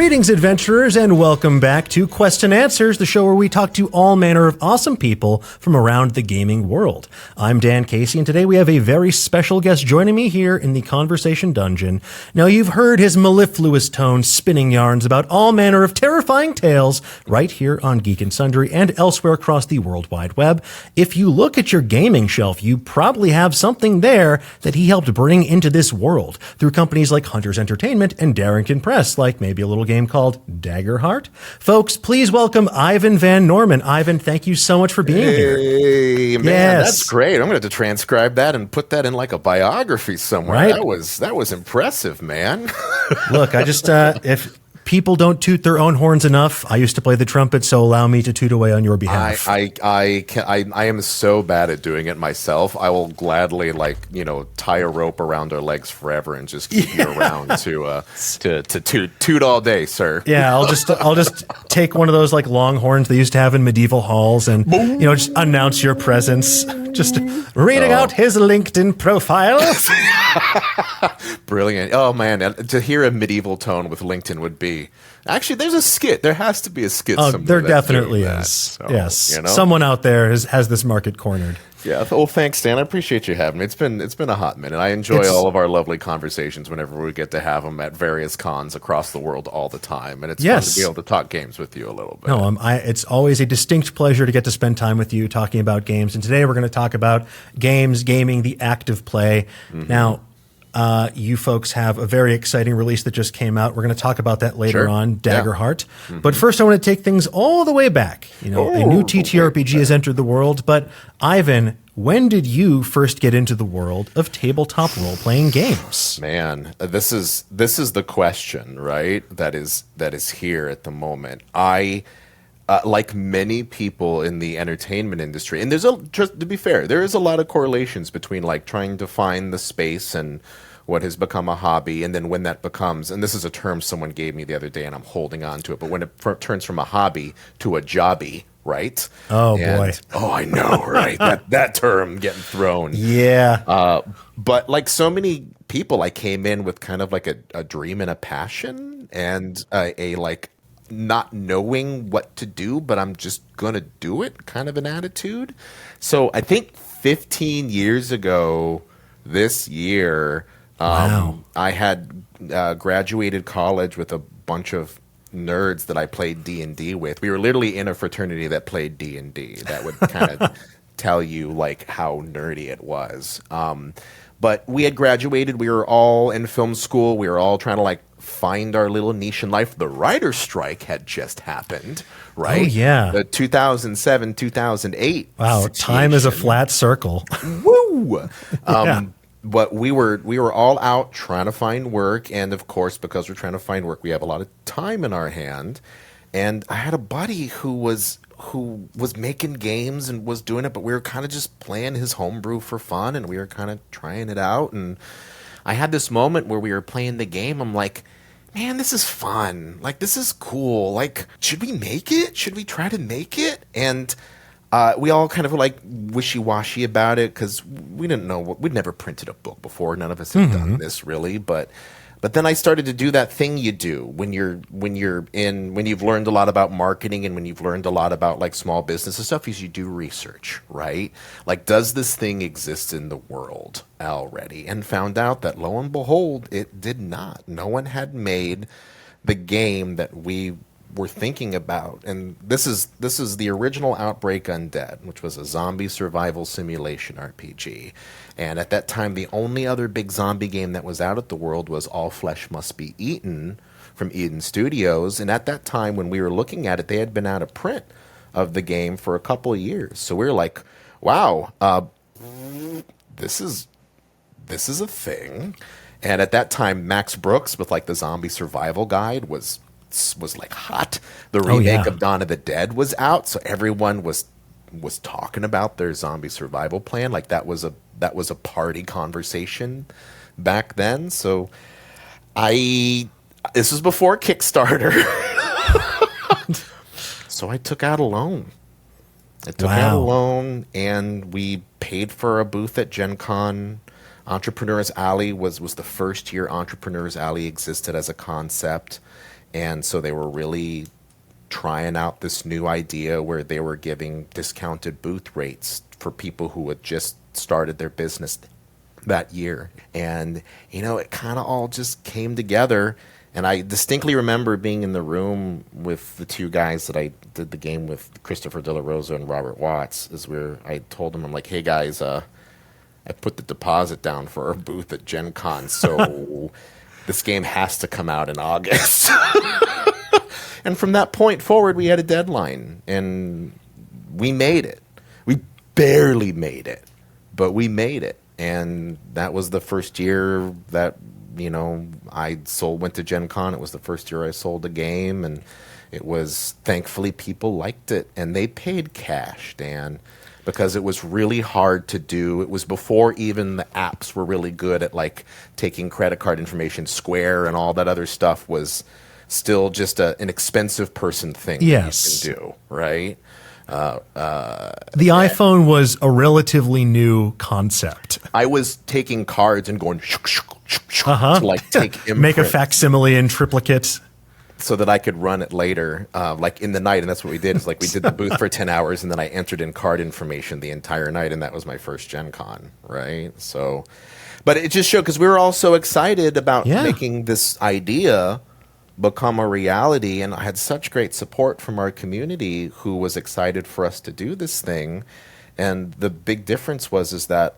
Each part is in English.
Greetings, adventurers, and welcome back to Quest and Answers, the show where we talk to all manner of awesome people from around the gaming world. I'm Dan Casey, and today we have a very special guest joining me here in the Conversation Dungeon. Now, you've heard his mellifluous tone spinning yarns about all manner of terrifying tales right here on Geek and Sundry and elsewhere across the World Wide Web. If you look at your gaming shelf, you probably have something there that he helped bring into this world through companies like Hunter's Entertainment and Darrington Press, like maybe a little game called Daggerheart. Folks, please welcome Ivan Van Norman. Ivan, thank you so much for being here. Hey, man, that's great. I'm going to have to transcribe that and put that in like a biography somewhere. Right? That was impressive, man. Look, I just, if people don't toot their own horns enough, I used to play the trumpet, so allow me to toot away on your behalf. I am so bad at doing it myself. I will gladly, tie a rope around our legs forever and just keep you around to toot all day, sir. Yeah, I'll just take one of those like long horns they used to have in medieval halls and just announce your presence. Just reading out his LinkedIn profile. Brilliant. Oh man, to hear a medieval tone with LinkedIn would be actually. There's a skit. There has to be a skit. There definitely is. So, yes, someone out there has this market cornered. Yeah. Well, thanks, Dan. I appreciate you having me. It's been a hot minute. I enjoy all of our lovely conversations whenever we get to have them at various cons across the world all the time, and it's fun to be able to talk games with you a little bit. No, it's always a distinct pleasure to get to spend time with you talking about games, and today we're going to talk about games, gaming, the act of play. Mm-hmm. Now, you folks have a very exciting release that just came out. We're going to talk about that later on, Daggerheart. Yeah. Mm-hmm. But first, I want to take things all the way back. A new TTRPG has entered the world. But Ivan, when did you first get into the world of tabletop role-playing games? Man, this is the question, right? That is here at the moment. I. Like many people in the entertainment industry, and just to be fair, there is a lot of correlations between like trying to find the space and what has become a hobby, and then when that becomes, and this is a term someone gave me the other day, and I'm holding on to it, but when it turns from a hobby to a jobby, right? Boy. Oh, I know, right? that term getting thrown. Yeah. But like so many people, I came in with kind of like a dream and a passion, and a like not knowing what to do, but I'm just gonna do it kind of an attitude. So I think 15 years ago this year, I had graduated college with a bunch of nerds that I played D&D with. We were literally in a fraternity that played D&D. That would kind of tell you like how nerdy it was. But we had graduated. We were all in film school. We were all trying to like find our little niche in life. The writer's strike had just happened, right? Oh, yeah. The 2007, 2008 Wow, situation. Time is a flat circle. Woo! But we were all out trying to find work. And, of course, because we're trying to find work, we have a lot of time in our hand. And I had a buddy who was making games and was doing it, but we were kind of just playing his homebrew for fun, and we were kind of trying it out. And I had this moment where we were playing the game. I'm like, man, this is fun. Like, this is cool. Like, should we make it? Should we try to make it? And we all kind of were like wishy-washy about it because we didn't know we'd never printed a book before. None of us had done this really, but then I started to do that thing you do when you've learned a lot about marketing and when you've learned a lot about like small business and stuff, is you do research, right? Like, does this thing exist in the world already? And found out that lo and behold, it did not. No one had made the game that we were thinking about. And this is the original Outbreak Undead, which was a zombie survival simulation RPG. And at that time, the only other big zombie game that was out at the world was All Flesh Must Be Eaten from Eden Studios. And at that time, when we were looking at it, they had been out of print of the game for a couple of years. So we were like, wow, this is a thing. And at that time, Max Brooks with like the Zombie Survival Guide was like hot. The remake of Dawn of the Dead was out, so everyone was talking about their zombie survival plan. Like that was a party conversation back then. So this was before Kickstarter. So I took out a loan. And we paid for a booth at Gen Con. Entrepreneurs Alley was the first year Entrepreneurs Alley existed as a concept. And so they were really trying out this new idea where they were giving discounted booth rates for people who had just started their business that year. And, it kind of all just came together. And I distinctly remember being in the room with the two guys that I did the game with, Christopher De La Rosa and Robert Watts, I told them, I'm like, hey guys, I put the deposit down for our booth at Gen Con, so this game has to come out in August. And from that point forward, we had a deadline, and we made it. We barely made it, but we made it. And that was the first year that, went to Gen Con. It was the first year I sold a game, and it was, thankfully, people liked it, and they paid cash, Dan, because it was really hard to do. It was before even the apps were really good at, like, taking credit card information. Square and all that other stuff was still just an expensive person thing yes. that you can do, right? The iPhone was a relatively new concept. I was taking cards and going to like take imprint. Make a facsimile in triplicate. So that I could run it later, like in the night. And that's what we did. Is like we did the booth for 10 hours, and then I entered in card information the entire night. And that was my first Gen Con, right? So, but it just showed, because we were all so excited about making this idea become a reality. And I had such great support from our community who was excited for us to do this thing. And the big difference is that,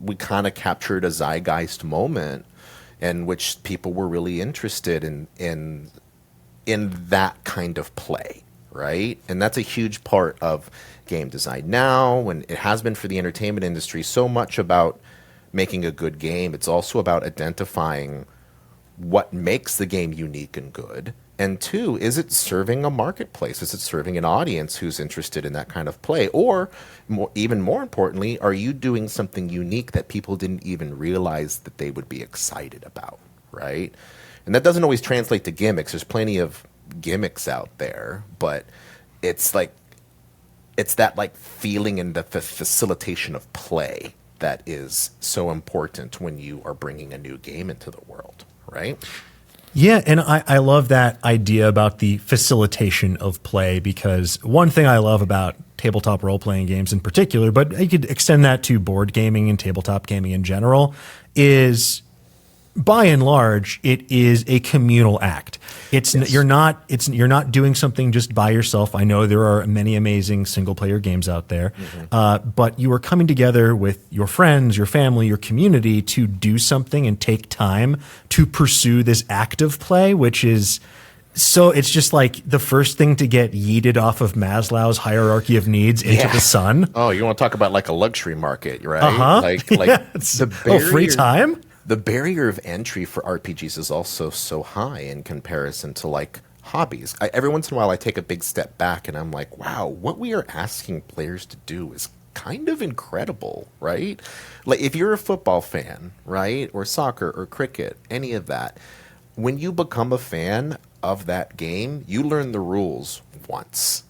we kind of captured a zeitgeist moment in which people were really interested in that kind of play, right? And that's a huge part of game design now, and it has been for the entertainment industry. So much about making a good game, it's also about identifying what makes the game unique and good. And two, is it serving a marketplace? Is it serving an audience who's interested in that kind of play? Or even more importantly, are you doing something unique that people didn't even realize that they would be excited about, right? And that doesn't always translate to gimmicks. There's plenty of gimmicks out there, but it's that like feeling and the facilitation of play that is so important when you are bringing a new game into the world, right? Yeah, and I love that idea about the facilitation of play, because one thing I love about tabletop role-playing games in particular, but you could extend that to board gaming and tabletop gaming in general, is by and large, it is a communal act. You're not doing something just by yourself. I know there are many amazing single-player games out there, but you are coming together with your friends, your family, your community to do something and take time to pursue this active play, which is so it's just like the first thing to get yeeted off of Maslow's hierarchy of needs into the sun. Oh, you want to talk about like a luxury market, right? Like the barrier, free time. The barrier of entry for RPGs is also so high in comparison to like hobbies. Every once in a while I take a big step back and I'm like, wow, what we are asking players to do is kind of incredible, right? Like if you're a football fan, right, or soccer or cricket, any of that, when you become a fan of that game, you learn the rules once,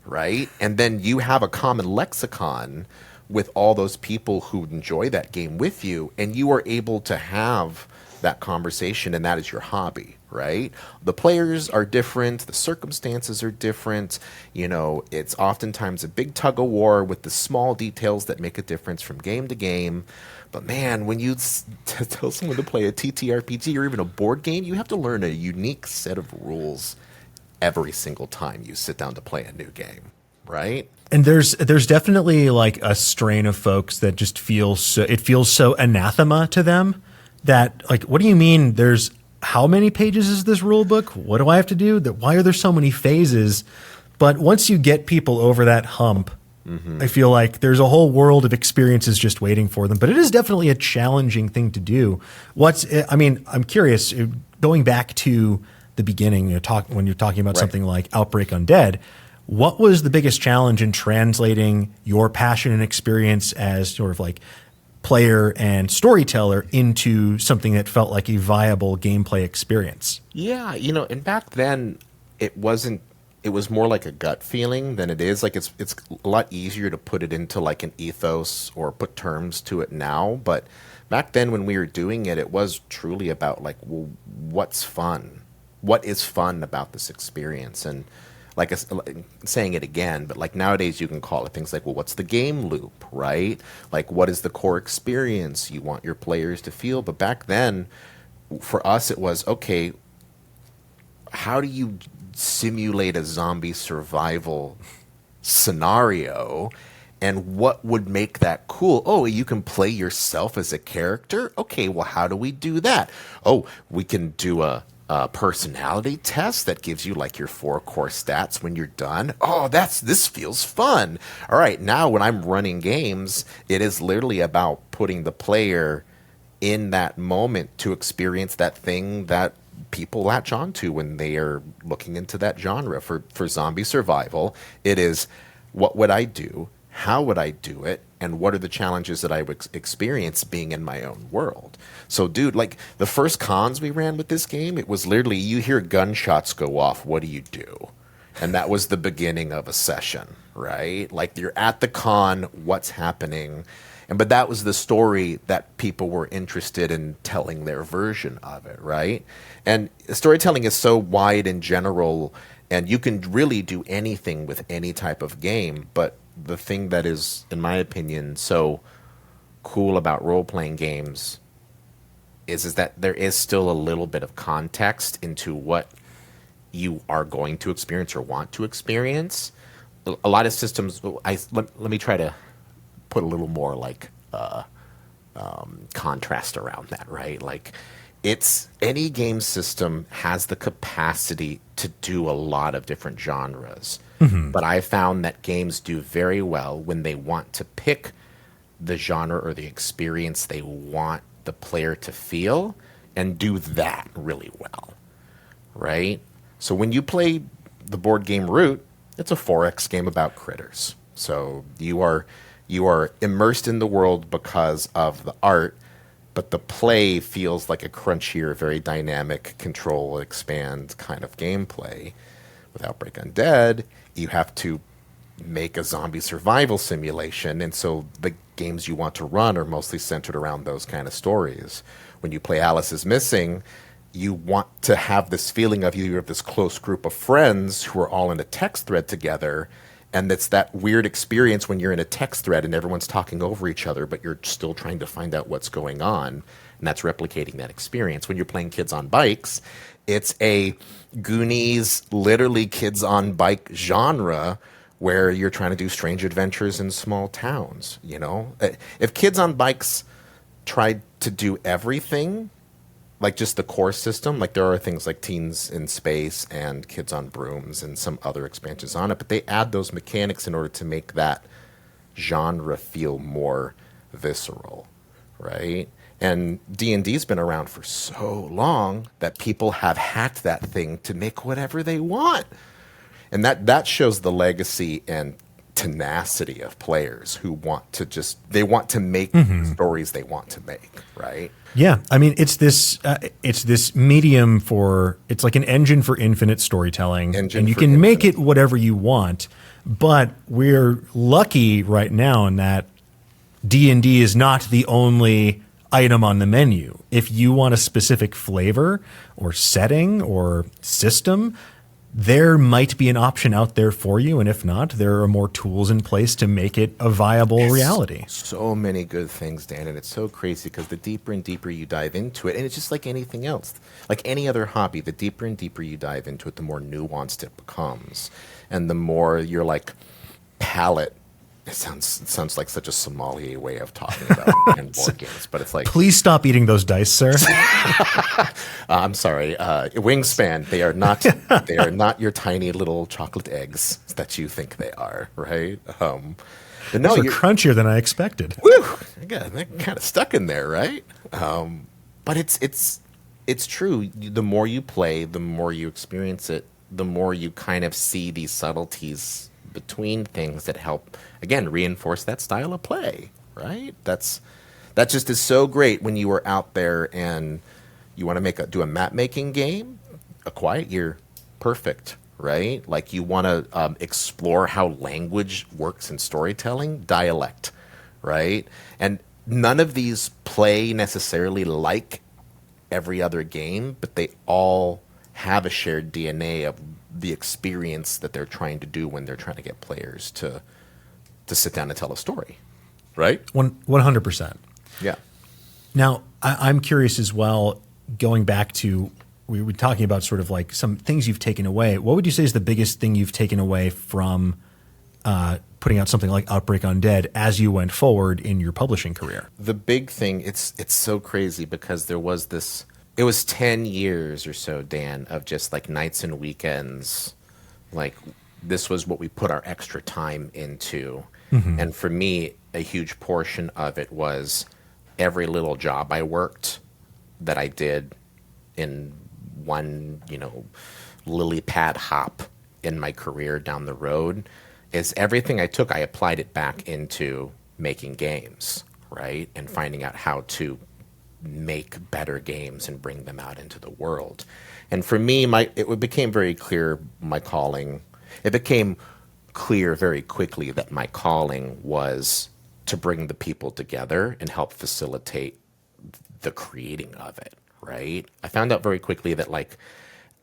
right? And then you have a common lexicon with all those people who enjoy that game with you, and you are able to have that conversation, and that is your hobby, right? The players are different, the circumstances are different, it's oftentimes a big tug of war with the small details that make a difference from game to game. But man, when you tell someone to play a TTRPG or even a board game, you have to learn a unique set of rules every single time you sit down to play a new game, right? And there's definitely like a strain of folks that just feels so anathema to them that like, what do you mean there's how many pages is this rule book? What do I have to do? Why are there so many phases? But once you get people over that hump, I feel like there's a whole world of experiences just waiting for them. But it is definitely a challenging thing to do. I'm curious, going back to the beginning, when you're talking about something like Outbreak Undead, what was the biggest challenge in translating your passion and experience as sort of like player and storyteller into something that felt like a viable gameplay experience? Yeah, and back then it was more like a gut feeling than it is. Like it's a lot easier to put it into like an ethos or put terms to it now. But back then when we were doing it, it was truly about like, well, what's fun, what is fun about this experience? And like saying it again, but like nowadays you can call it things like, well, what's the game loop, right? Like, what is the core experience you want your players to feel? But back then, for us, it was, okay, how do you simulate a zombie survival scenario? And what would make that cool? Oh, you can play yourself as a character? Okay, well, how do we do that? Oh, we can do a personality test that gives you like your 4 core stats when you're done. Oh, this feels fun. All right, now when I'm running games, it is literally about putting the player in that moment to experience that thing that people latch onto when they are looking into that genre. For zombie survival, it is, what would I do? How would I do it? And what are the challenges that I would experience being in my own world? So, dude, like the first cons we ran with this game, it was literally, you hear gunshots go off. What do you do? And that was the beginning of a session, right? Like you're at the con, what's happening? But that was the story that people were interested in telling their version of it, right? And storytelling is so wide in general, and you can really do anything with any type of game. But the thing that is, in my opinion, so cool about role-playing games is that there is still a little bit of context into what you are going to experience or want to experience. A lot of systems, let me try to put a little more like contrast around that, right? Like, it's, any game system has the capacity to do a lot of different genres. Mm-hmm. But I found that games do very well when they want to pick the genre or the experience they want the player to feel and do that really well, right? So when you play the board game Root, it's a 4X game about critters. So you are immersed in the world because of the art, but the play feels like a crunchier, very dynamic, control, expand kind of gameplay. With Outbreak Undead, you have to make a zombie survival simulation, and so the games you want to run are mostly centered around those kind of stories. When you play Alice is Missing, you want to have this feeling of you have this close group of friends who are all in a text thread together, and it's that weird experience when you're in a text thread and everyone's talking over each other, but you're still trying to find out what's going on, and that's replicating that experience. When you're playing Kids on Bikes, it's a Goonies, literally kids on bike genre where you're trying to do strange adventures in small towns, you know? If Kids on Bikes tried to do everything, like just the core system, like there are things like Teens in Space and Kids on Brooms and some other expansions on it, but they add those mechanics in order to make that genre feel more visceral, right? And D&D's been around for so long that people have hacked that thing to make whatever they want. And that shows the legacy and tenacity of players who want to make stories they want to make, right? Yeah, I mean, it's this medium for, it's like an engine for infinite storytelling, and you can make it whatever you want. But we're lucky right now in that D&D is not the only item on the menu. If you want a specific flavor or setting or system, there might be an option out there for you, and if not, there are more tools in place to make it a viable reality. So many good things, Dan, and it's so crazy because the deeper and deeper you dive into it, and it's just like anything else, like any other hobby, the deeper and deeper you dive into it, the more nuanced it becomes, and the more your like palette. It sounds like such a sommelier way of talking about board games, but it's like, please stop eating those dice, sir. I'm sorry, Wingspan. They are not your tiny little chocolate eggs that you think they are, right? But no, those are crunchier than I expected. Woo! They're kind of stuck in there, right? But it's true. The more you play, the more you experience it, the more you kind of see these subtleties between things that help, again, reinforce that style of play, right? That just is so great when you are out there and you want to do a map making game. A Quiet Year, perfect, right? Like you want to explore how language works in storytelling, Dialect, right? And none of these play necessarily like every other game, but they all have a shared DNA of the experience that they're trying to do when they're trying to get players to sit down and tell a story, right? 100%. Yeah. Now, I'm curious as well, going back to, we were talking about sort of like some things you've taken away. What would you say is the biggest thing you've taken away from putting out something like Outbreak Undead as you went forward in your publishing career? The big thing, it's so crazy because there was this, it was 10 years or so, Dan, of just like nights and weekends. Like this was what we put our extra time into. Mm-hmm. And for me, a huge portion of it was every little job I worked that I did in one, lily pad hop in my career down the road is everything I took, I applied it back into making games, right? And finding out how to make better games and bring them out into the world. And for me, it became very clear my calling. It became clear very quickly that my calling was to bring the people together and help facilitate the creating of it, right? I found out very quickly that like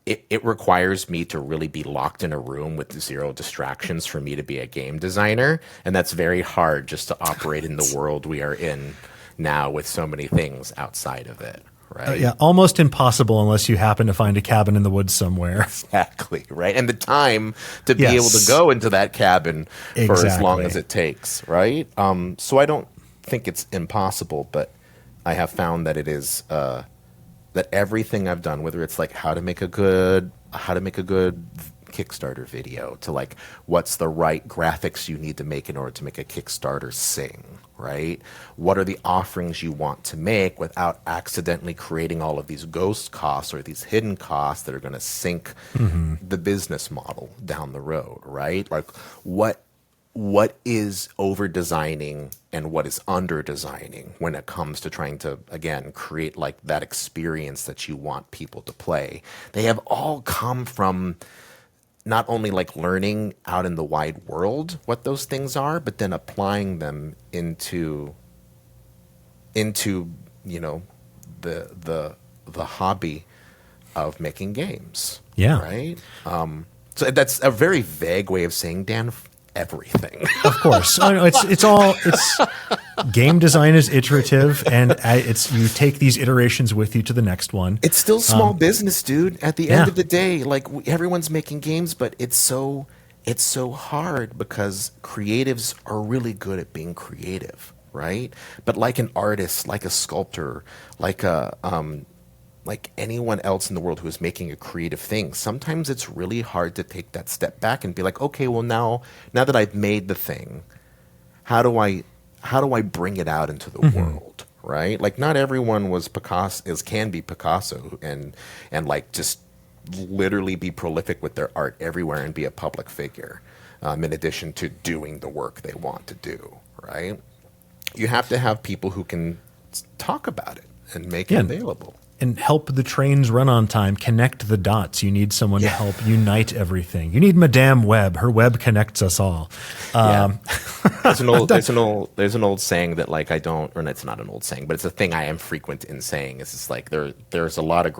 it requires me to really be locked in a room with zero distractions for me to be a game designer. And that's very hard just to operate in the world we are in now with so many things outside of it, right? Yeah, almost impossible unless you happen to find a cabin in the woods somewhere. Exactly, right? And the time to be able to go into that cabin for as long as it takes, right? So I don't think it's impossible, but I have found that it is that everything I've done, whether it's like how to make a good Kickstarter video to like what's the right graphics you need to make in order to make a Kickstarter sing, right? What are the offerings you want to make without accidentally creating all of these ghost costs or these hidden costs that are going to sink the business model down the road, right? Like what is over designing and what is under designing when it comes to trying to, again, create like that experience that you want people to play. They have all come from not only like learning out in the wide world what those things are, but then applying them into the hobby of making games. Yeah. Right. So that's a very vague way of saying, Dan, everything. Of course. It's game design is iterative, and you take these iterations with you to the next one. It's still small business, dude. At the end of the day, like everyone's making games, but it's so hard because creatives are really good at being creative, right? But like an artist, like a sculptor, like anyone else in the world who is making a creative thing, sometimes it's really hard to take that step back and be like, okay, well now that I've made the thing, how do I bring it out into the world, right? Like not everyone can be Picasso and like just literally be prolific with their art everywhere and be a public figure, in addition to doing the work they want to do, right? You have to have people who can talk about it and make it available. And help the trains run on time, connect the dots. You need someone to help unite everything. You need Madame Web. Her web connects us all. There's an old saying that like or it's not an old saying, but it's a thing I am frequent in saying. It's just like there's a lot of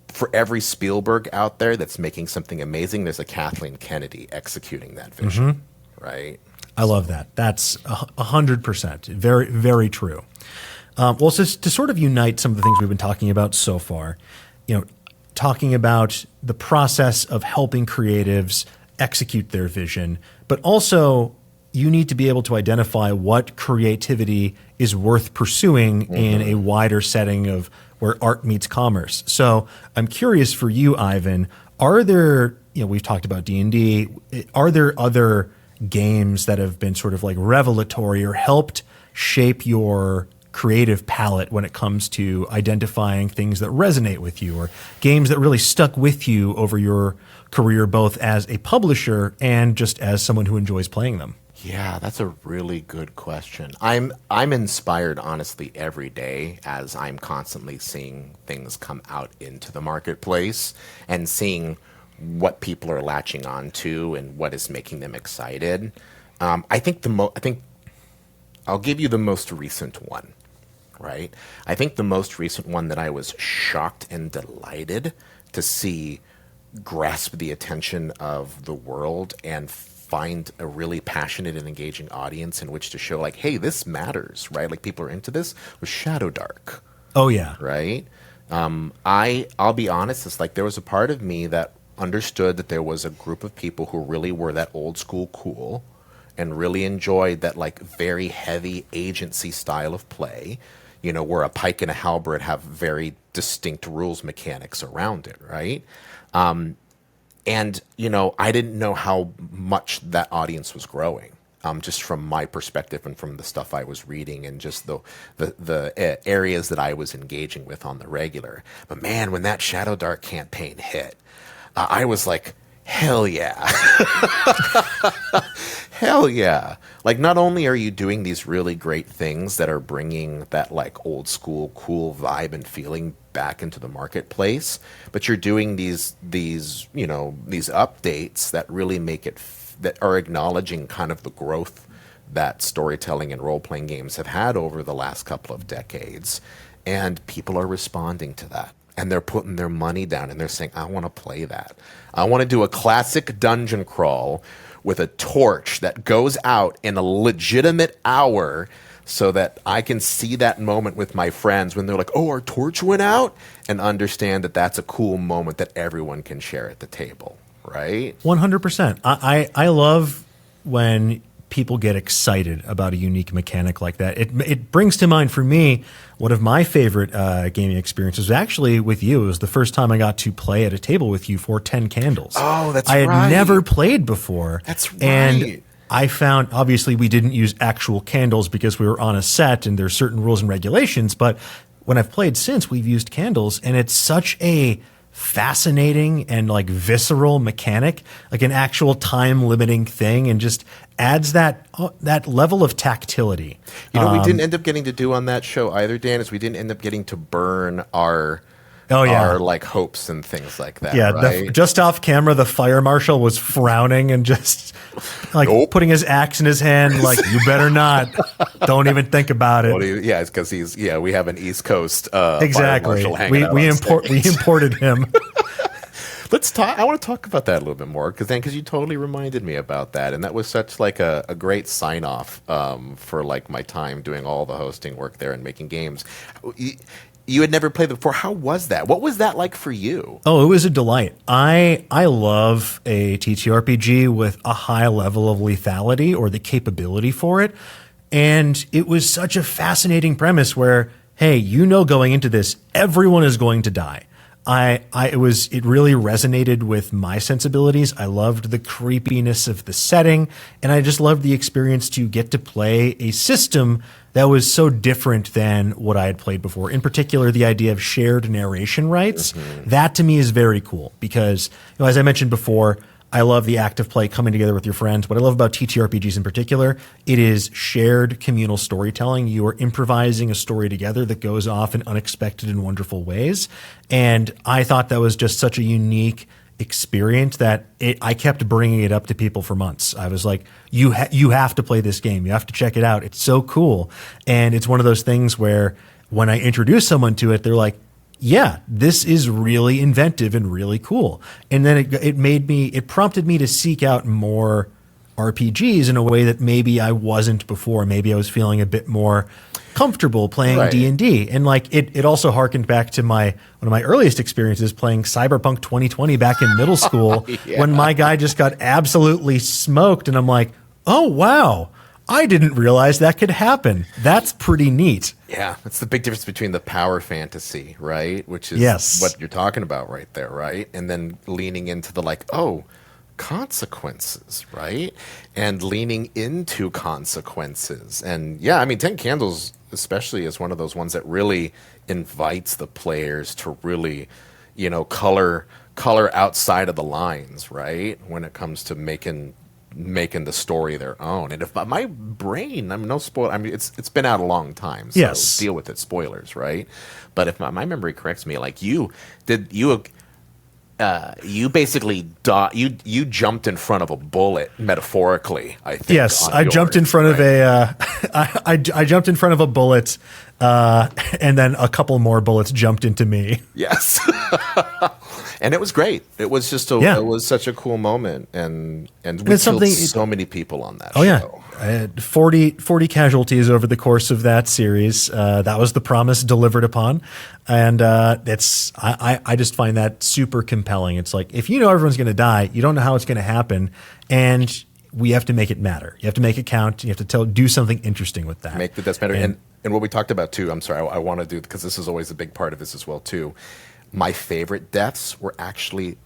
for every Spielberg out there that's making something amazing, there's a Kathleen Kennedy executing that vision, right? I love that. That's 100%. Very, very true. Well, so to sort of unite some of the things we've been talking about so far, talking about the process of helping creatives execute their vision, but also you need to be able to identify what creativity is worth pursuing in a wider setting of where art meets commerce. So I'm curious for you, Ivan, are there, we've talked about D&D, are there other games that have been sort of like revelatory or helped shape your creative palette when it comes to identifying things that resonate with you, or games that really stuck with you over your career, both as a publisher and just as someone who enjoys playing them? Yeah, that's a really good question. I'm inspired, honestly, every day as I'm constantly seeing things come out into the marketplace and seeing what people are latching on to and what is making them excited. I think I'll give you the most recent one, right? I think the most recent one that I was shocked and delighted to see grasp the attention of the world and find a really passionate and engaging audience in which to show like, hey, this matters, right? Like people are into this, was Shadow Dark. Oh yeah. Right? I'll be honest, it's like there was a part of me that understood that there was a group of people who really were that old school cool and really enjoyed that like very heavy agency style of play, you know, where a pike and a halberd have very distinct rules mechanics around it, right? And, you know, I didn't know how much that audience was growing, just from my perspective and from the stuff I was reading and just the areas that I was engaging with on the regular. But man, when that Shadow Dark campaign hit, I was like, hell yeah. Hell yeah. Like, not only are you doing these really great things that are bringing that, like, old school cool vibe and feeling back into the marketplace, but you're doing these you know, these updates that really make it, that are acknowledging kind of the growth that storytelling and role-playing games have had over the last couple of decades. And people are responding to that. And they're putting their money down and they're saying, I want to play that. I want to do a classic dungeon crawl with a torch that goes out in a legitimate hour so that I can see that moment with my friends when they're like, oh, our torch went out, and understand that that's a cool moment that everyone can share at the table, right? 100%. I love when people get excited about a unique mechanic like that. It brings to mind for me one of my favorite gaming experiences was actually with you. It was the first time I got to play at a table with you for 10 Candles. Oh, that's right. I right. had never played before. That's right. And I found, obviously, we didn't use actual candles because we were on a set and there's certain rules and regulations. But when I've played since, we've used candles, and it's such a fascinating and like visceral mechanic, like an actual time limiting thing, and just adds that level of tactility. You know, we didn't end up getting to do on that show either, Dan, is we didn't end up getting to burn our like hopes and things like that. Yeah, right? Just off camera, the fire marshal was frowning and just like putting his axe in his hand, like, you better not. Don't even think about it. Well, yeah, it's because we have an East Coast exactly. Fire marshal hanging out We on stage. imported him. Let's talk. I want to talk about that a little bit more because you totally reminded me about that, and that was such like a great sign off for like my time doing all the hosting work there and making games. You had never played before. How was that? What was that like for you? Oh, it was a delight. I love a TTRPG with a high level of lethality or the capability for it. And it was such a fascinating premise where, hey, you know, going into this, everyone is going to die. It really resonated with my sensibilities. I loved the creepiness of the setting, and I just loved the experience to get to play a system that was so different than what I had played before. In particular, the idea of shared narration rights. Mm-hmm. That to me is very cool because, you know, as I mentioned before, I love the act of play coming together with your friends. What I love about TTRPGs in particular, it is shared communal storytelling. You are improvising a story together that goes off in unexpected and wonderful ways. And I thought that was just such a unique experience that I kept bringing it up to people for months. I was like, you have to play this game. You have to check it out. It's so cool. And it's one of those things where when I introduce someone to it, they're like, yeah, this is really inventive and really cool. And then it prompted me to seek out more RPGs in a way that maybe I wasn't before. Maybe I was feeling a bit more comfortable playing D&D. And like it also harkened back to one of my earliest experiences playing Cyberpunk 2020 back in middle school when my guy just got absolutely smoked. And I'm like, oh, wow. I didn't realize that could happen. That's pretty neat. Yeah, that's the big difference between the power fantasy, right? Which is what you're talking about right there, right? And then leaning into the like, oh, consequences, right? And leaning into consequences. And yeah, I mean, 10 Candles especially is one of those ones that really invites the players to really, you know, color outside of the lines, right? When it comes to making the story their own. And if my brain, I'm no spoil. I mean, it's been out a long time, so deal with it. Spoilers, right? But if my memory corrects me, like you basically you jumped in front of a bullet, metaphorically. I think. Yes, I jumped in front of I jumped in front of a bullet And then a couple more bullets jumped into me. Yes. And it was great. It was just it was such a cool moment. And we killed so many people on that show. Yeah. 40 casualties over the course of that series. That was the promise delivered upon. And I just find that super compelling. It's like, if you know everyone's going to die, you don't know how it's going to happen. And we have to make it matter. You have to make it count. You have to do something interesting with that. Make the deaths matter. And what we talked about too, I'm sorry, I want to do, because this is always a big part of this as well too. My favorite deaths were actually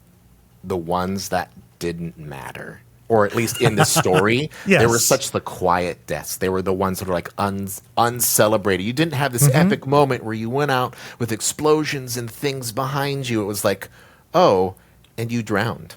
the ones that didn't matter. Or at least in the story, Yes. They were such the quiet deaths. They were the ones that were like uncelebrated. You didn't have this epic moment where you went out with explosions and things behind you. It was like, oh, and you drowned.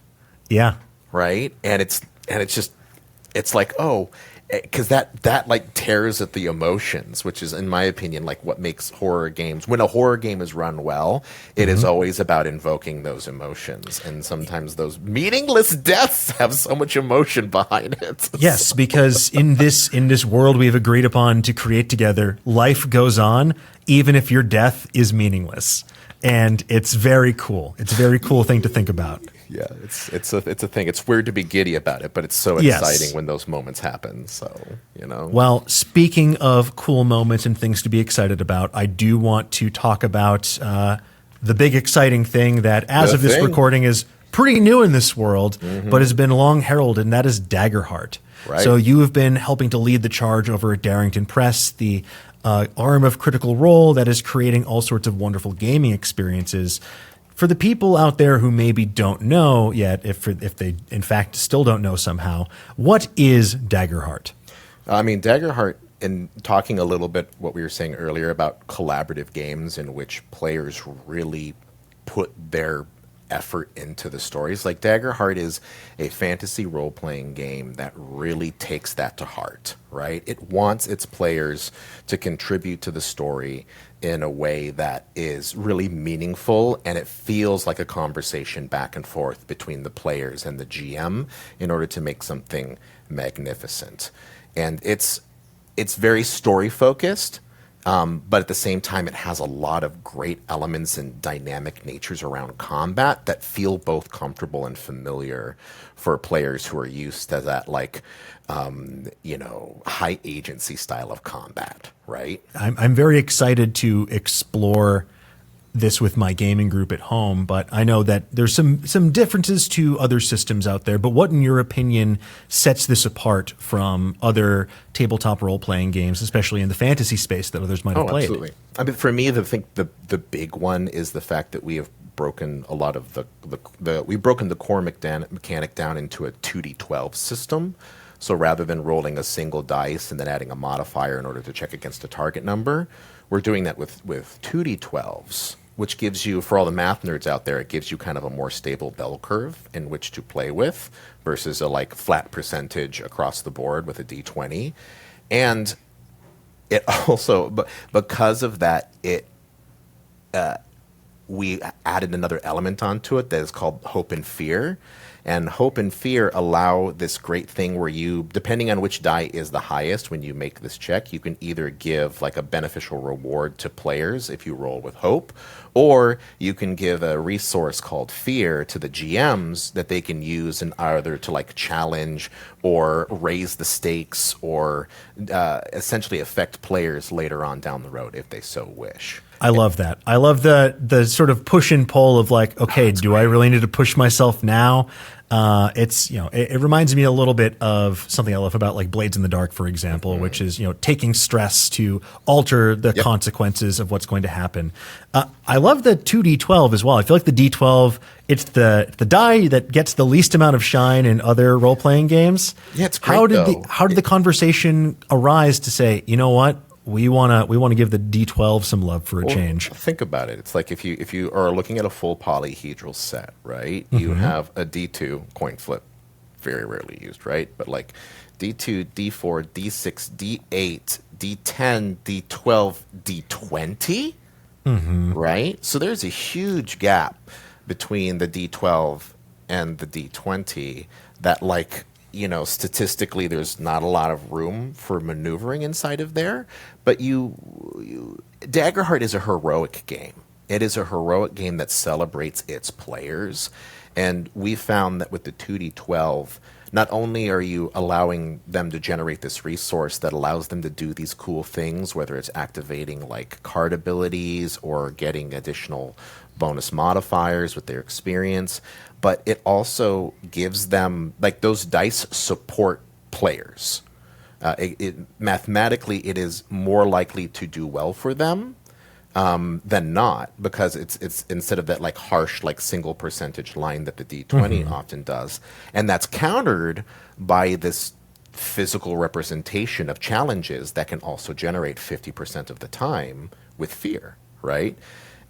Yeah. Right? And it's like, oh, because that like tears at the emotions, which is, in my opinion, like what makes horror games. When a horror game is run well, it is always about invoking those emotions, and sometimes those meaningless deaths have so much emotion behind it. Yes, because in this world we have agreed upon to create together, life goes on even if your death is meaningless, and it's very cool. It's a very cool thing to think about. Yeah, it's a thing. It's weird to be giddy about it, but it's so exciting when those moments happen. So, Well, speaking of cool moments and things to be excited about, I do want to talk about the big exciting thing that, as of this recording, is pretty new in this world, but has been long heralded, and that is Daggerheart. Right. So you have been helping to lead the charge over at Darrington Press, the arm of Critical Role that is creating all sorts of wonderful gaming experiences. For the people out there who maybe don't know yet, if they in fact still don't know somehow, what is Daggerheart? I mean, Daggerheart, in talking a little bit what we were saying earlier about collaborative games in which players really put their effort into the stories, like Daggerheart is a fantasy role-playing game that really takes that to heart, right? It wants its players to contribute to the story in a way that is really meaningful, and it feels like a conversation back and forth between the players and the GM in order to make something magnificent. And it's very story focused, but at the same time, it has a lot of great elements and dynamic natures around combat that feel both comfortable and familiar for players who are used to that, like, high agency style of combat, right? I'm very excited to explore this with my gaming group at home, but I know that there's some differences to other systems out there. But what, in your opinion, sets this apart from other tabletop role-playing games, especially in the fantasy space that others might have played? Absolutely. I mean, for me, I think the big one is the fact that we have broken a lot of we've broken the core mechanic down into a 2d12 system. So rather than rolling a single dice and then adding a modifier in order to check against a target number, we're doing that with 2d12s, which gives you, for all the math nerds out there, it gives you kind of a more stable bell curve in which to play with versus a like flat percentage across the board with a d20. And it also, because of that, we added another element onto it that is called hope and fear. And hope and fear allow this great thing where you, depending on which die is the highest when you make this check, you can either give like a beneficial reward to players if you roll with hope, or you can give a resource called fear to the GMs that they can use in either to like challenge or raise the stakes or essentially affect players later on down the road if they so wish. I love that. I love the sort of push and pull of like, okay, do I really need to push myself now? It reminds me a little bit of something I love about like Blades in the Dark, for example, which is, taking stress to alter the consequences of what's going to happen. I love the 2d12 as well. I feel like the d12, it's the die that gets the least amount of shine in other role-playing games. Yeah, it's great, how did the conversation arise to say, you know what? We want to give the D12 some love for a change. Think about it. It's like if you are looking at a full polyhedral set, right? You have a D2 coin flip, very rarely used, right? But like D2, D4, D6, D8, D10, D12, D20, right? So there's a huge gap between the D12 and the D20 that like statistically, there's not a lot of room for maneuvering inside of there. But Daggerheart is a heroic game. It is a heroic game that celebrates its players. And we found that with the 2D12, not only are you allowing them to generate this resource that allows them to do these cool things, whether it's activating like card abilities or getting additional bonus modifiers with their experience, but it also gives them, like, those dice support players. Mathematically, it is more likely to do well for them than not, because it's instead of that like harsh like single percentage line that the D20 often does, and that's countered by this physical representation of challenges that can also generate 50% of the time with fear, right?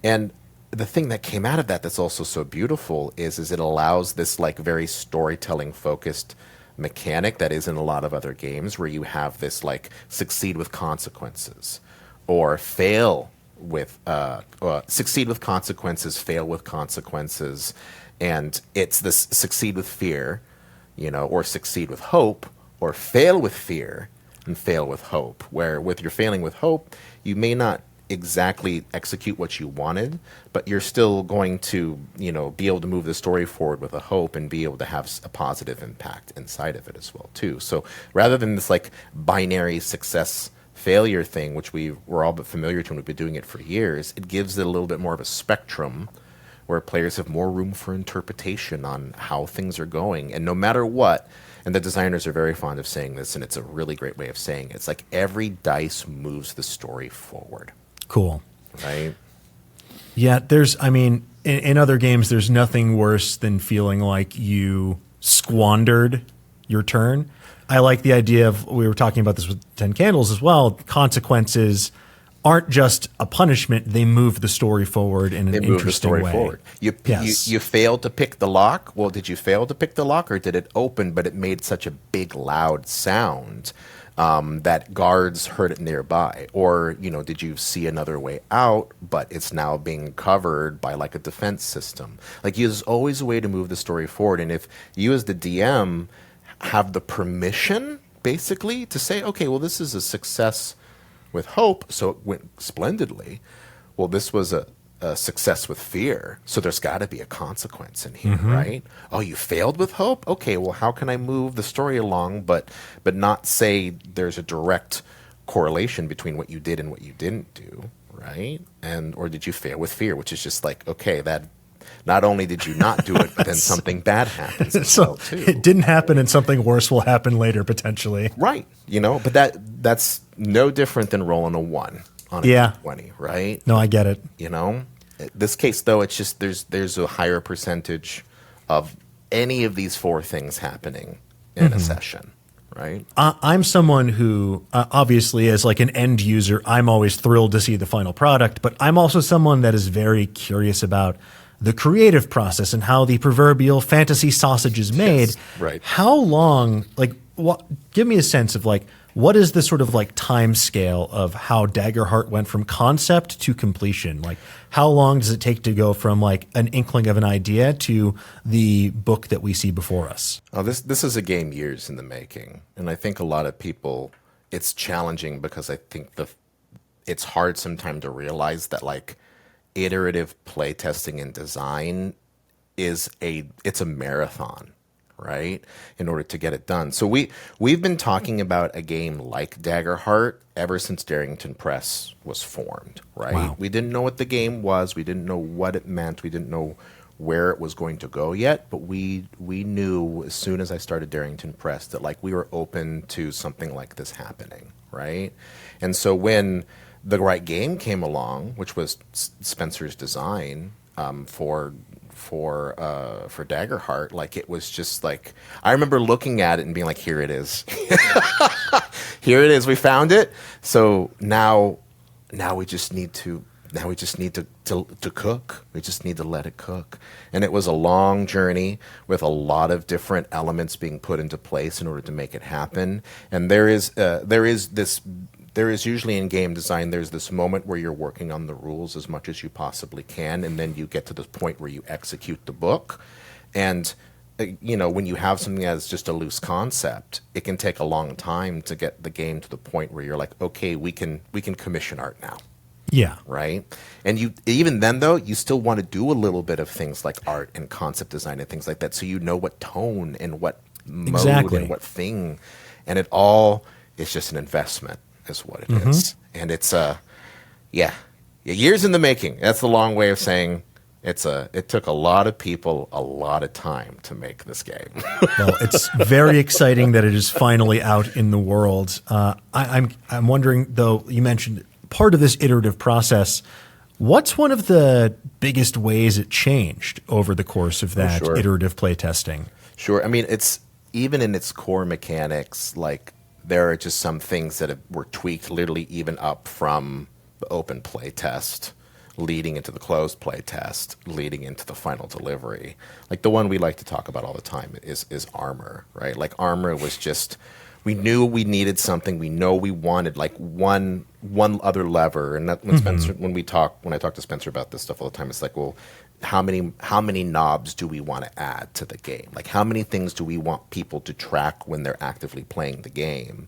And the thing that came out of that that's also so beautiful is it allows this like very storytelling focused mechanic that is in a lot of other games, where you have this like succeed with consequences or fail with succeed with consequences, fail with consequences, and it's this succeed with fear, or succeed with hope, or fail with fear and fail with hope, where with your failing with hope, you may not exactly execute what you wanted, but you're still going to, be able to move the story forward with a hope and be able to have a positive impact inside of it as well too. So rather than this like binary success failure thing, which we're all but familiar to and we've been doing it for years, it gives it a little bit more of a spectrum where players have more room for interpretation on how things are going. And no matter what, and the designers are very fond of saying this, and it's a really great way of saying it, it's like every dice moves the story forward. Cool. Right? Yeah, in other games, there's nothing worse than feeling like you squandered your turn. I like the idea of, we were talking about this with 10 Candles as well, consequences aren't just a punishment, they move the story forward in an interesting way. Forward. You failed to pick the lock. Well, did you fail to pick the lock, or did it open, but it made such a big, loud sound that guards heard it nearby? Or, did you see another way out, but it's now being covered by like a defense system? Like, there's always a way to move the story forward. And if you as the DM have the permission, basically, to say, okay, well, this is a success with hope, so it went splendidly. Well, this was a success with fear, so there's got to be a consequence in here, right? Oh, you failed with hope? Okay, well, how can I move the story along, but not say there's a direct correlation between what you did and what you didn't do, right? Or did you fail with fear, which is just like, okay, that not only did you not do it, but then something bad happens as well, too. It didn't happen, and something worse will happen later, potentially. Right. But that's no different than rolling a 1 on a 20, right? No, I get it. This case, though, it's just there's a higher percentage of any of these 4 things happening in a session, right? I'm someone who, obviously, as like an end user, I'm always thrilled to see the final product, but I'm also someone that is very curious about the creative process and how the proverbial fantasy sausage is made. Yes, right. How long, give me a sense of what is the sort of like time scale of how Daggerheart went from concept to completion? Like, how long does it take to go from like an inkling of an idea to the book that we see before us? Oh, this is a game years in the making. And I think a lot of people, it's challenging because I think it's hard sometimes to realize that like iterative playtesting and design it's a marathon, right? In order to get it done. So we've been talking about a game like Daggerheart ever since Darrington Press was formed, right? Wow. We didn't know what the game was. We didn't know what it meant. We didn't know where it was going to go yet, but we knew as soon as I started Darrington Press that like we were open to something like this happening, right? And so when the right game came along, which was Spencer's design for Daggerheart, like it was just like, I remember looking at it and being like, here it is. Here it is. We found it. So now we just need to cook. We just need to let it cook. And it was a long journey with a lot of different elements being put into place in order to make it happen. And there is usually in game design, there's this moment where you're working on the rules as much as you possibly can, and then you get to the point where you execute the book. And when you have something that's just a loose concept, it can take a long time to get the game to the point where you're like, okay, we can commission art now. Yeah. Right. And even then, though, you still want to do a little bit of things like art and concept design and things like that. So you know what tone and what mode and what thing. And it all is just an investment is what it is. And it's, years in the making. That's the long way of saying it took a lot of people a lot of time to make this game. Well, it's very exciting that it is finally out in the world. I'm wondering, though, you mentioned part of this iterative process. What's one of the biggest ways it changed over the course of that iterative playtesting? Sure. I mean, it's even in its core mechanics, like there are just some things that were tweaked literally even up from the open playtest leading into the closed playtest, leading into the final delivery. Like the one we like to talk about all the time is armor, right? Like armor was just, we knew we needed something. We know we wanted like one other lever. And that when Spencer, when I talk to Spencer about this stuff all the time, it's like, well, how many knobs do we want to add to the game? Like how many things do we want people to track when they're actively playing the game?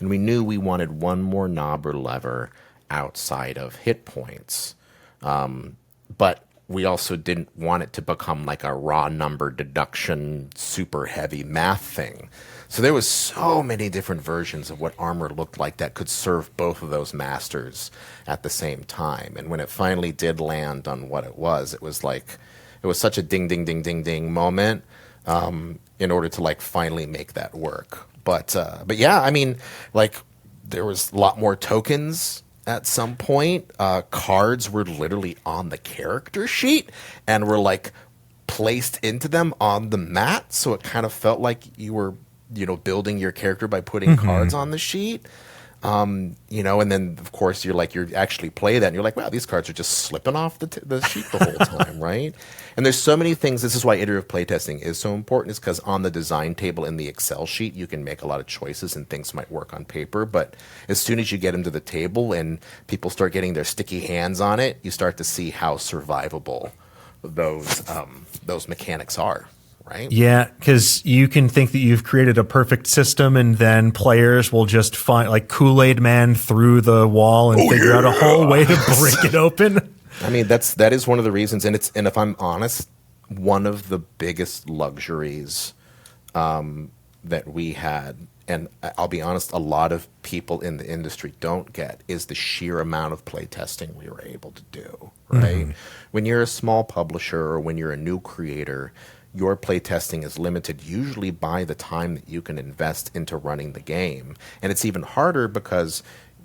And we knew we wanted one more knob or lever outside of hit points. But we also didn't want it to become like a raw number deduction, super heavy math thing. So there was so many different versions of what armor looked like that could serve both of those masters at the same time. And when it finally did land on what it was like, it was such a ding, ding, ding, ding, ding moment, in order to like finally make that work. But yeah, I mean, like there was a lot more tokens. At some point, cards were literally on the character sheet and were like placed into them on the mat. So it kind of felt like you were, building your character by putting cards on the sheet. And then of course you actually play that and you're like, wow, these cards are just slipping off the sheet the whole time, right? And there's so many things. This is why iterative playtesting is so important, is because on the design table in the Excel sheet, you can make a lot of choices and things might work on paper. But as soon as you get them to the table and people start getting their sticky hands on it, you start to see how survivable those mechanics are. Right? Yeah, because you can think that you've created a perfect system and then players will just find like Kool-Aid Man through the wall and figure out a whole way to break it open. I mean, that is one of the reasons, and if I'm honest, one of the biggest luxuries that we had, and I'll be honest, a lot of people in the industry don't get, is the sheer amount of playtesting we were able to do, right? When you're a small publisher or when you're a new creator, your playtesting is limited usually by the time that you can invest into running the game. And it's even harder because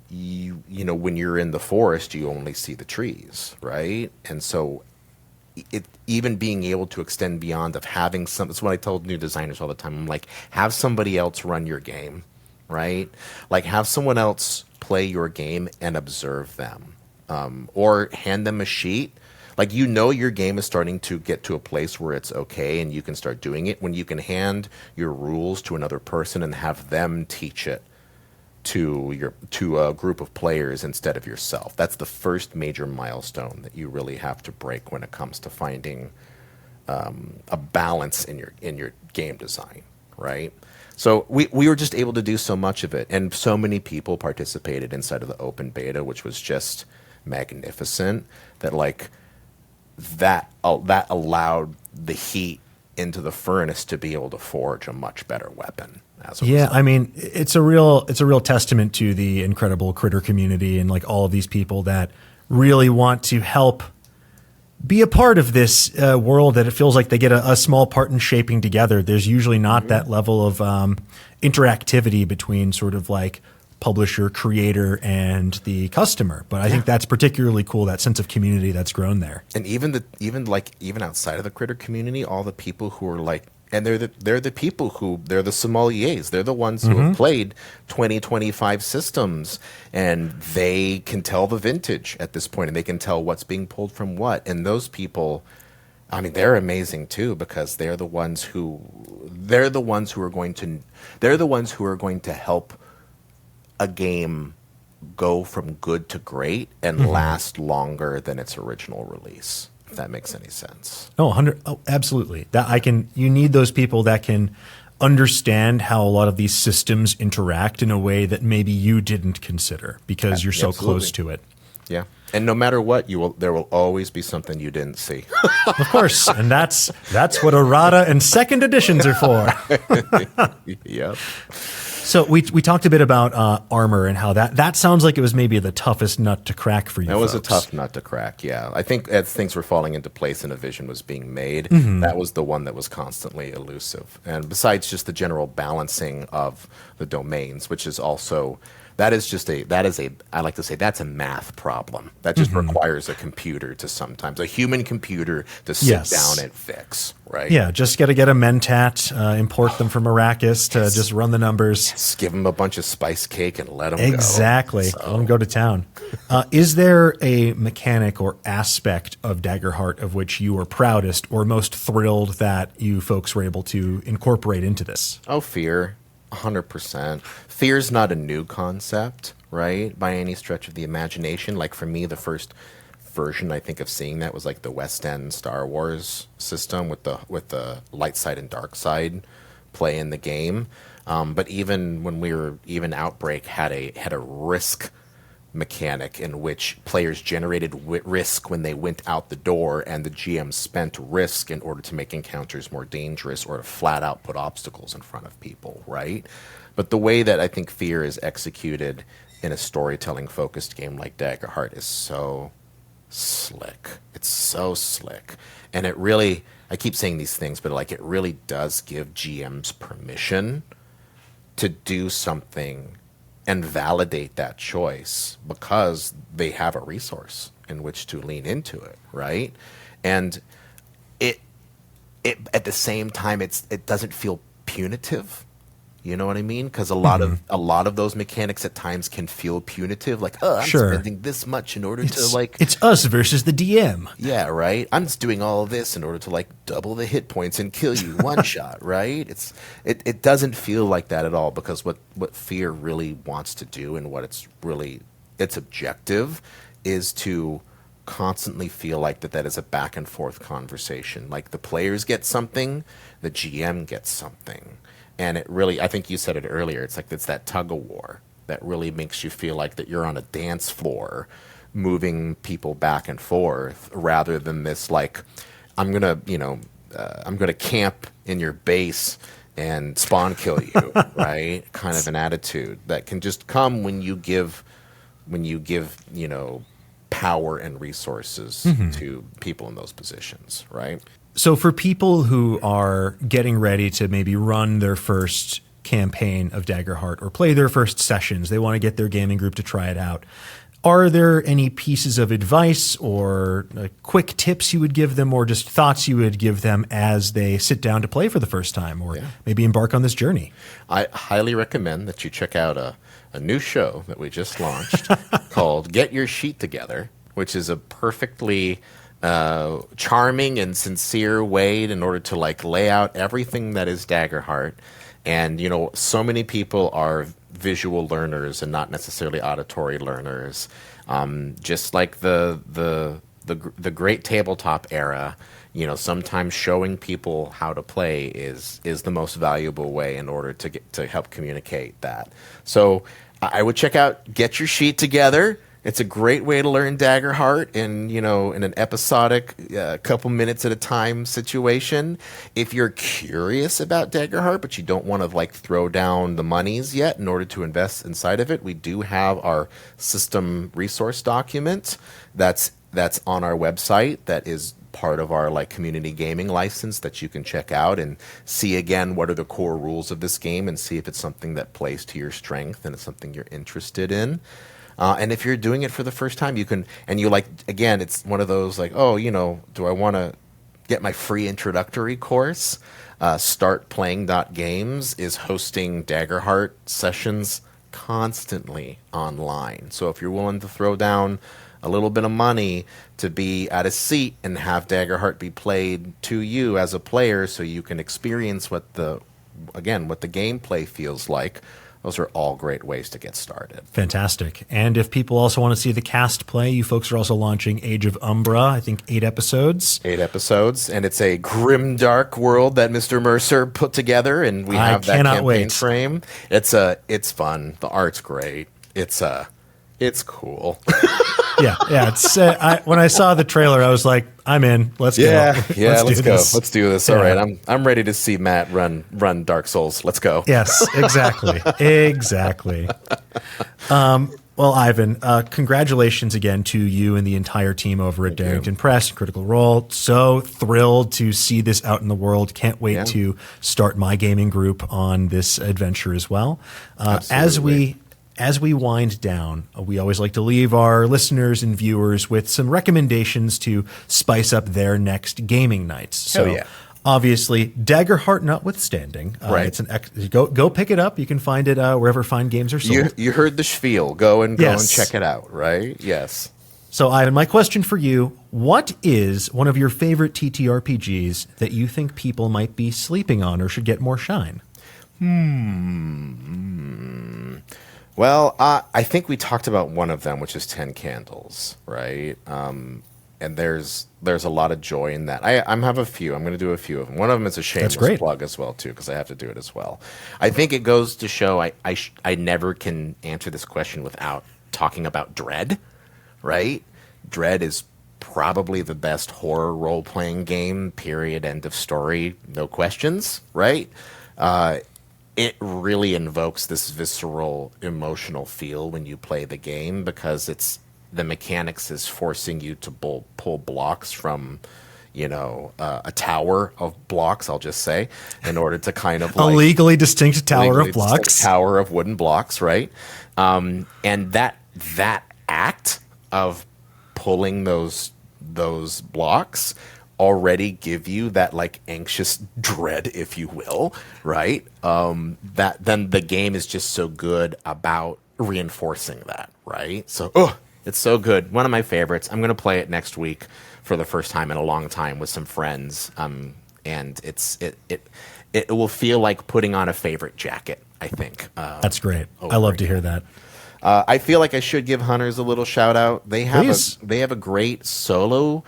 when you're in the forest, you only see the trees, right? And so even being able to extend beyond of having that's what I told new designers all the time. I'm like, have somebody else run your game, right? Like have someone else play your game and observe them, or hand them a sheet. Like, your game is starting to get to a place where it's okay and you can start doing it when you can hand your rules to another person and have them teach it to a group of players instead of yourself. That's the first major milestone that you really have to break when it comes to finding a balance in your game design, right? So we were just able to do so much of it, and so many people participated inside of the open beta, which was just magnificent. That allowed the heat into the furnace to be able to forge a much better weapon. I mean, it's a real testament to the incredible critter community and like all of these people that really want to help be a part of this world that it feels like they get a small part in shaping together. There's usually not that level of interactivity between sort of like publisher, creator, and the customer. But I think that's particularly cool, that sense of community that's grown there. And even outside of the critter community, all the people who are like, and they're the people who, they're the sommeliers. They're the ones who have played 20, 25 systems, and they can tell the vintage at this point, and they can tell what's being pulled from what. And those people, I mean, they're amazing too, because they're the ones who are going to help a game go from good to great and last longer than its original release. that makes any sense. Oh, 100. Oh, absolutely. You need those people that can understand how a lot of these systems interact in a way that maybe you didn't consider because you're so close to it. Yeah. And no matter what, there will always be something you didn't see. Of course. And that's what errata and second editions are for. Yep. So we talked a bit about armor and how that sounds like it was maybe the toughest nut to crack for you. That was a tough nut to crack, yeah. I think as things were falling into place and a vision was being made, that was the one that was constantly elusive. And besides just the general balancing of the domains, which is also I like to say that's a math problem. That just requires a computer a human computer to sit down and fix, right? Yeah, just got to get a Mentat, import them from Arrakis to just run the numbers. Just give them a bunch of spice cake and let them Exactly. Let them go to town. Is there a mechanic or aspect of Daggerheart of which you are proudest or most thrilled that you folks were able to incorporate into this? Oh, fear. 100%. Fear's not a new concept, right? By any stretch of the imagination. Like for me, the first version I think of seeing that was like the West End Star Wars system with the light side and dark side play in the game. But even when Outbreak had a risk mechanic in which players generated risk when they went out the door, and the GM spent risk in order to make encounters more dangerous or to flat out put obstacles in front of people, right? But the way that I think fear is executed in a storytelling focused game like Daggerheart is so slick. It's so slick. And it really, I keep saying these things, but like it really does give GMs permission to do something and validate that choice because they have a resource in which to lean into it, right? And it at the same time it doesn't feel punitive. You know what I mean? Because a lot of those mechanics at times can feel punitive, like, oh, I'm spending this much in order to like. It's us versus the DM. Yeah, right. I'm just doing all of this in order to like double the hit points and kill you one shot, right? It doesn't feel like that at all because what fear really wants to do and what its objective is to constantly feel like that is a back and forth conversation. Like the players get something, the GM gets something. And it really, I think you said it earlier, it's that tug of war that really makes you feel like that you're on a dance floor moving people back and forth rather than this like, I'm going to camp in your base and spawn kill you, right? Kind of an attitude that can just come when you give, power and resources to people in those positions, right? So for people who are getting ready to maybe run their first campaign of Daggerheart or play their first sessions, they want to get their gaming group to try it out. Are there any pieces of advice or quick tips you would give them or just thoughts you would give them as they sit down to play for the first time or maybe embark on this journey? I highly recommend that you check out a new show that we just launched called Get Your Sheet Together, which is a perfectly charming and sincere way in order to like lay out everything that is Daggerheart. And so many people are visual learners and not necessarily auditory learners. Just like the great tabletop era, sometimes showing people how to play is the most valuable way in order to help communicate that. So I would check out Get Your Sheet Together. It's a great way to learn Daggerheart in an episodic, couple minutes at a time situation. If you're curious about Daggerheart, but you don't want to like throw down the monies yet in order to invest inside of it, we do have our system resource document that's on our website that is part of our like community gaming license that you can check out and see again what are the core rules of this game and see if it's something that plays to your strength and it's something you're interested in. And if you're doing it for the first time, you can, and you like, again, it's one of those like, oh, do I want to get my free introductory course? Startplaying.games is hosting Daggerheart sessions constantly online. So if you're willing to throw down a little bit of money to be at a seat and have Daggerheart be played to you as a player so you can experience what the gameplay feels like, Those are all great ways to get started. Fantastic. And if people also want to see the cast play, you folks are also launching Age of Umbra, I think 8 episodes. 8 episodes, and it's a grim, dark world that Mr. Mercer put together, and we have that campaign frame. It's fun. The art's great. It's cool. Yeah. It's when I saw the trailer, I was like, I'm in. Let's go. Let's go. Let's do this. All right, I'm ready to see Matt run Dark Souls. Let's go. Yes, exactly. Well, Ivan, congratulations again to you and the entire team over at Darrington Press, Critical Role. So thrilled to see this out in the world. Can't wait to start my gaming group on this adventure as well. As we wind down, we always like to leave our listeners and viewers with some recommendations to spice up their next gaming nights. So obviously, Daggerheart notwithstanding, it's go pick it up. You can find it wherever fine games are sold. You heard the spiel. Go and check it out, right? Yes. So, Ivan, my question for you, what is one of your favorite TTRPGs that you think people might be sleeping on or should get more shine? Well, I think we talked about one of them, which is 10 Candles, right? And there's a lot of joy in that. I have a few. I'm going to do a few of them. One of them is a shameless plug as well, too, because I have to do it as well. I think it goes to show I never can answer this question without talking about Dread, right? Dread is probably the best horror role-playing game, period, end of story, no questions, right? It really invokes this visceral, emotional feel when you play the game because the mechanics is forcing you to pull blocks from, a tower of blocks, I'll just say, in order to kind of a legally distinct tower of blocks. Tower of wooden blocks, right? And that act of pulling those blocks already give you that like anxious dread, if you will, right? That then the game is just so good about reinforcing that, right? So, it's so good. One of my favorites. I'm going to play it next week for the first time in a long time with some friends. And it will feel like putting on a favorite jacket, I think. That's great. I love to hear that. I feel like I should give Hunters a little shout out. They have a great solo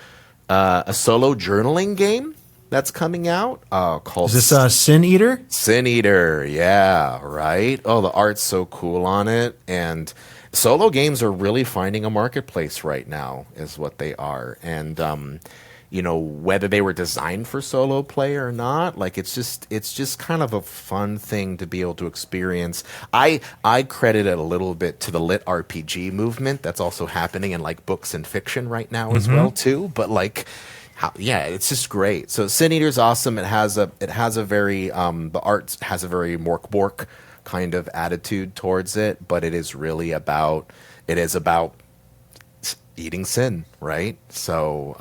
journaling game that's coming out called... Is this Sin Eater? Sin Eater, yeah, right? Oh, the art's so cool on it. And solo games are really finding a marketplace right now is what they are. And, whether they were designed for solo play or not, like it's just kind of a fun thing to be able to experience. I credit it a little bit to the lit RPG movement that's also happening in like books and fiction right now as well too. But like, it's just great. So Sin Eater's awesome. It has a very the art has a very Mork Bork kind of attitude towards it, but it is really about eating sin, right? So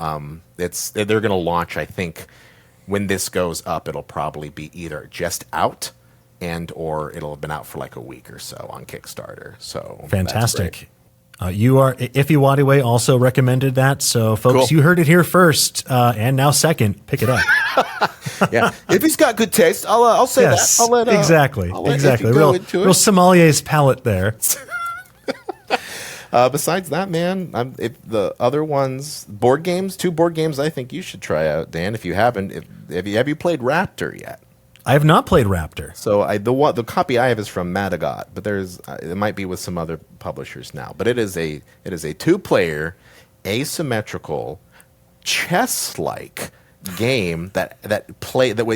they're going to launch, I think, when this goes up, it'll probably be either just out or it'll have been out for like a week or so on Kickstarter. So fantastic. Iffy Wadiway also recommended that. So folks, You heard it here first and now second. Pick it up. Yeah, if he's got good taste, I'll say that. I'll let exactly. Real sommelier's palate there. Besides that, man, the other ones, two board games I think you should try out, Dan, if you haven't. Have you played Raptor yet? I have not played Raptor. So the copy I have is from Madagot, but it might be with some other publishers now. But it is a 2-player, asymmetrical, chess-like game that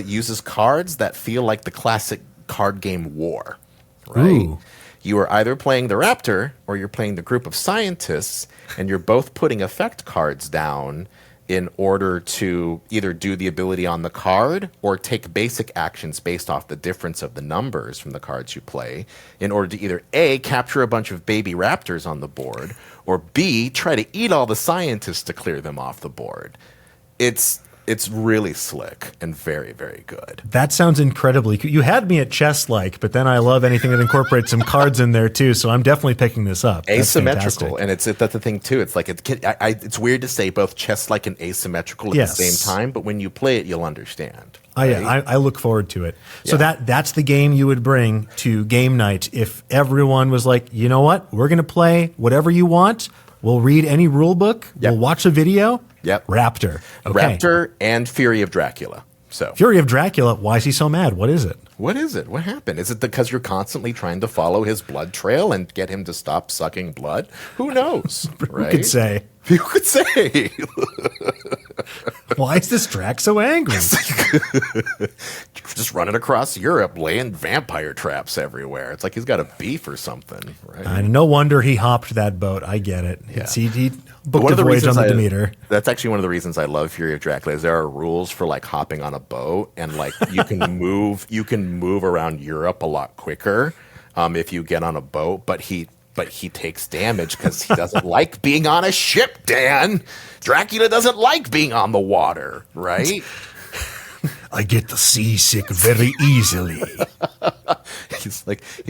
uses cards that feel like the classic card game War, right? Ooh. You are either playing the Raptor or you're playing the group of scientists, and you're both putting effect cards down in order to either do the ability on the card or take basic actions based off the difference of the numbers from the cards you play in order to either A, capture a bunch of baby raptors on the board, or B, try to eat all the scientists to clear them off the board. It's really slick and very, very good. That sounds incredibly cool. You had me at chess-like, but then I love anything that incorporates some cards in there too. So I'm definitely picking this up. Asymmetrical, and that's the thing too. It's like it's weird to say both chess-like and asymmetrical at the same time, but when you play it, you'll understand. I look forward to it. So Yeah. that's the game you would bring to game night if everyone was like, you know what, we're going to play whatever you want. We'll read any rule book. Yep. We'll watch a video. Yep. Raptor. Okay. Raptor and Fury of Dracula. So Fury of Dracula. Why is he so mad? What is it? what is it? What happened? Is it because you're constantly trying to follow his blood trail and get him to stop sucking blood? Who knows? Right? Who could say? Who could say? Why is this Drax so angry? Just running across Europe, laying vampire traps everywhere. It's like he's got a beef or something, right? And no wonder he hopped that boat. I get it. Yeah. He booked One a of the voyage on reasons the Demeter. That's actually one of the reasons I love Fury of Dracula. Is there are rules for like hopping on a boat, and like you can move around Europe a lot quicker if you get on a boat. But he takes damage because he doesn't like being on a ship. Dan, Dracula doesn't like being on the water, right? I get the seasick very easily. He's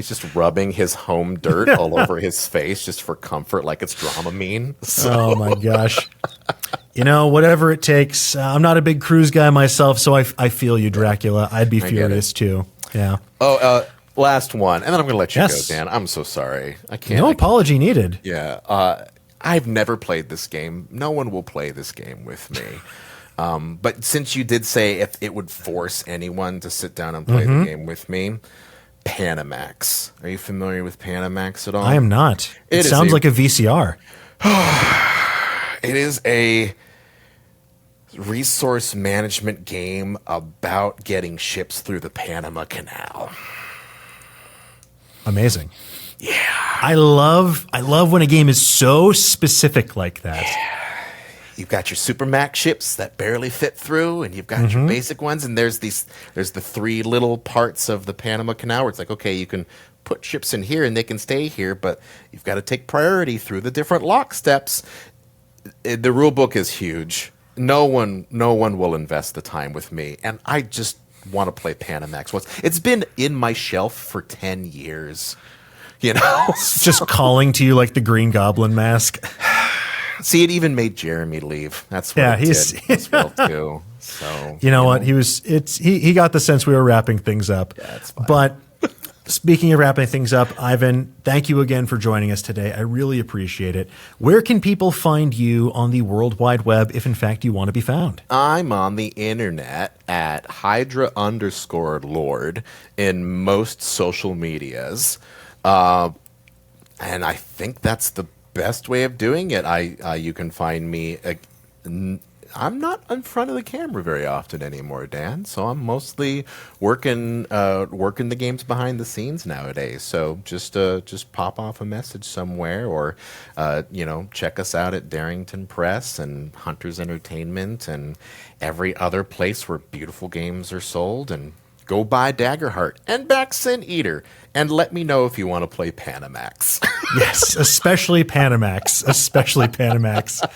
just rubbing his home dirt all over his face just for comfort, like it's Dramamine. Oh my gosh. You know, whatever it takes. I'm not a big cruise guy myself, so I feel you, Dracula. I'd be furious too. Yeah. Oh, last one, and then I'm going to let you Yes. go, Dan. I'm so sorry. I can't. No apology needed. Yeah. I've never played this game. No one will play this game with me. But since you did say if it would force anyone to sit down and play the game with me, Panamax. Are you familiar with Panamax at all? I am not. It is sounds like a VCR. It is a resource management game about getting ships through the Panama Canal. Amazing. Yeah. I love when a game is so specific like that. You've got your Supermax ships that barely fit through, and you've got your basic ones, and there's the three little parts of the Panama Canal where it's like, okay, you can put ships in here and they can stay here, but you've got to take priority through the different lock steps. The rule book is huge. No one will invest the time with me, and I just want to play Panamax once. It's been in my shelf for 10 years. You know, It's just calling to you like the Green Goblin mask. see, it even made Jeremy leave. That's what it did as well too. So You know what? He got the sense we were wrapping things up. Yeah, it's fine. But speaking of wrapping things up, Ivan, thank you again for joining us today. I really appreciate it. Where can people find you on the World Wide Web if in fact you want to be found? I'm on the internet at Hydra_Lord in most social medias. And I think that's the best way of doing it. You can find me. I'm not in front of the camera very often anymore, Dan. So I'm mostly working the games behind the scenes nowadays. So just pop off a message somewhere, or check us out at Darrington Press and Hunters Entertainment and every other place where beautiful games are sold. And go buy Daggerheart and back Sin Eater, and let me know if you want to play Panamax. Yes, especially Panamax. Especially Panamax.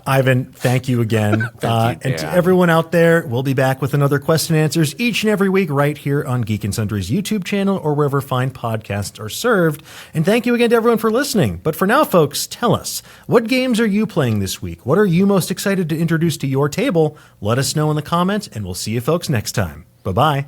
Ivan, thank you again. Thank you, and to Dan. everyone out there, we'll be back with another question and answers each and every week right here on Geek and Sundry's YouTube channel or wherever fine podcasts are served. And thank you again to everyone for listening. But for now, folks, tell us, what games are you playing this week? What are you most excited to introduce to your table? Let us know in the comments, and we'll see you folks next time. Bye-bye.